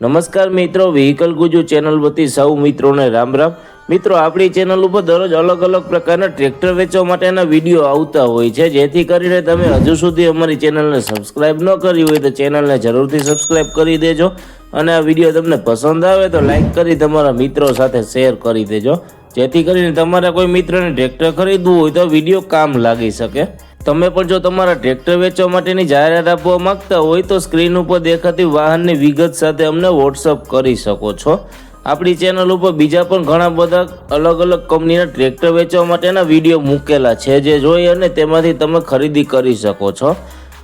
નમસ્કાર મિત્રો, vehicle Gujju channel વતી સૌ મિત્રોને રામ રામ। મિત્રો, આપણી ચેનલ ઉપર દરરોજ અલગ અલગ પ્રકારના ટ્રેક્ટર વેચવા માટેના વિડીયો આવતા હોય છે, જેથી કરીને તમે હજુ સુધી અમારી ચેનલને સબસ્ક્રાઇબ ન કરી હોય તો ચેનલને જરૂરથી સબસ્ક્રાઇબ કરી દેજો અને આ વિડીયો તમને પસંદ આવે તો લાઈક કરી તમારા મિત્રો સાથે શેર કરી દેજો, જેથી કરીને તમારા કોઈ મિત્રને ટ્રેક્ટર ખરીદવું હોય તો વિડીયો કામ લાગી શકે। તમે પણ જો તમારા ટ્રેક્ટર વેચવા માટેની જાહેરાત આપવા માંગતા હોય તો સ્ક્રીન ઉપર દેખાતી વાહનની વિગત સાથે અમને વોટ્સઅપ કરી શકો છો। આપણી ચેનલ ઉપર બીજા પણ ઘણા બધા અલગ અલગ કંપનીના ટ્રેક્ટર વેચવા માટેના વિડીયો મૂકેલા છે, જે જોઈ અને તેમાંથી તમે ખરીદી કરી શકો છો।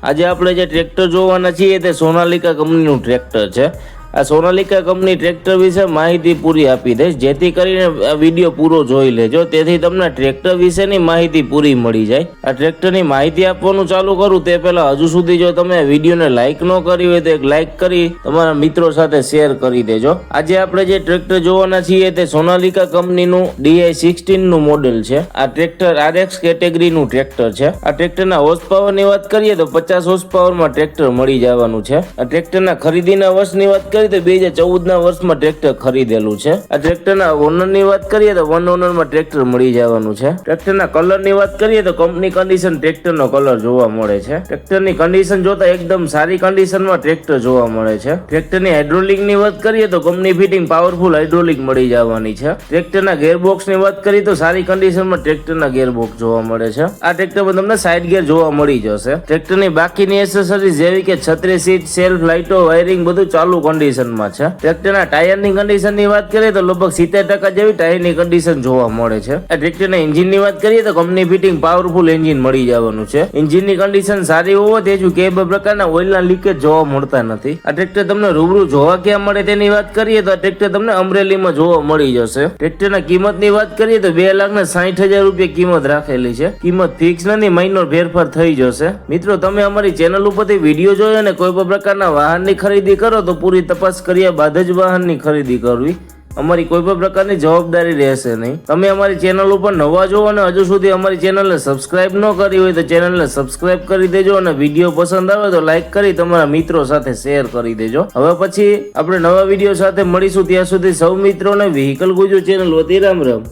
આજે આપણે જે ટ્રેક્ટર જોવાના છીએ તે સોનાલિકા કંપનીનું ટ્રેક્ટર છે। આ સોનાલિકા કંપની ટ્રેક્ટર વિશે માહિતી પૂરી આપી દઈશ, જેથી કરીને આ વિડીયો પૂરો જોઈ લેજો, તેથી તમને ટ્રેક્ટર વિશેની માહિતી પૂરી મળી જાય। આ ટ્રેક્ટરની માહિતી આપવાનું ચાલુ કરું તે પહેલા હજુ સુધી જો તમે વિડીયોને લાઇક ન કરી હોય તો એક લાઇક કરી તમારા મિત્રો સાથે શેર કરી દેજો। આજે આપણે જે ટ્રેક્ટર જોવાના છીએ તે સોનાલિકા કંપનીનું DI16 નું મોડેલ છે। આ ટ્રેક્ટર RX કેટેગરીનું ટ્રેક્ટર છે। આ ટ્રેક્ટરના હોર્સ પાવરની વાત કરીએ તો 50 હોર્સ પાવરમાં ટ્રેક્ટર મળી જવાનું છે। આ ટ્રેક્ટરના ખરીદીના વર્ષની વાત કરીએ તો 2014ના વર્ષમાં ટ્રેક્ટર ખરીદેલું છે। આ ટ્રેક્ટરના ઓનરની વાત કરીએ તો વન ઓનરમાં ટ્રેક્ટર મળી જવાનું છે। ટ્રેક્ટરના કલરની વાત કરીએ તો કંપની કન્ડિશન ટ્રેક્ટરનો કલર જોવા મળે છે। ટ્રેક્ટરની કન્ડિશન જોતા એકદમ સારી કન્ડિશનમાં ટ્રેક્ટર જોવા મળે છે। ટ્રેક્ટરની હાઇડ્રોલિકની વાત કરીએ તો કંપની ફિટિંગ પાવરફુલ હાઇડ્રોલિક મળી જવાની છે। ટ્રેક્ટરના ગેરબોક્સની વાત કરીએ તો સારી કન્ડિશનમાં ટ્રેક્ટરના ગેરબોક્સ જોવા મળે છે। આ ટ્રેક્ટરમાં તમને સાઇડ ગેર જોવા મળી જશે। ટ્રેક્ટરની બાકીની એસેસરીઝ જેવી કે છત્રી, સીટ, સેલ્ફ, લાઇટો, વાયરિંગ બધું ચાલુ કન્ડિશનમાં છે। ટ્રેક્ટરના ટાયરની કન્ડિશનની વાત કરીએ તો લગભગ 70% જેવી ટાયરની કન્ડિશન જોવા મળે છે। આ ટ્રેક્ટરના એન્જિનની વાત કરીએ તો કંપની ફિટિંગ પાવરફુલ એન્જિન મળી જવાનું છે। એન્જિનની કન્ડિશન સારી હોવાથી હજુ કે પ્રકારના ઓઇલના લીકેજ જોવા મળતા નથી। આ ટ્રેક્ટર તમને રૂબરૂ જોવા ક્યાં મળે તેની વાત કરીએ તો આ ટ્રેક્ટર તમને અમરેલીમાં જોવા મળી જશે। ટ્રેક્ટરના કિંમતની વાત કરીએ તો 2,60,000 રૂપિયા કિંમત રાખેલી છે। કિંમત ફિક્સ નથી, માઇનોર ફેરફાર થઈ જશે। મિત્રો, તમે અમારી ચેનલ ઉપરથી વિડીયો જોયો અને કોઈ પણ પ્રકારના વાહનની ખરીદી કરો તો પૂરી તપાસ કર્યા બાદ જ વાહનની ખરીદી કરવી, અમારી કોઈ પણ પ્રકારની જવાબદારી રહેશે નહીં। તમે અમારી ચેનલ ઉપર નવા જો અને હજુ સુધી અમારી ચેનલને સબસ્ક્રાઇબ ન કરી હોય તો ચેનલને સબસ્ક્રાઇબ કરી દેજો અને વિડીયો પસંદ આવે તો લાઈક કરી તમારા મિત્રો સાથે શેર કરી દેજો। હવે પછી આપણે નવા વિડીયો સાથે મળીશું, ત્યાં સુધી સૌ મિત્રોને વ્હીકલ ગુજુ ચેનલ વતી રામ રામ।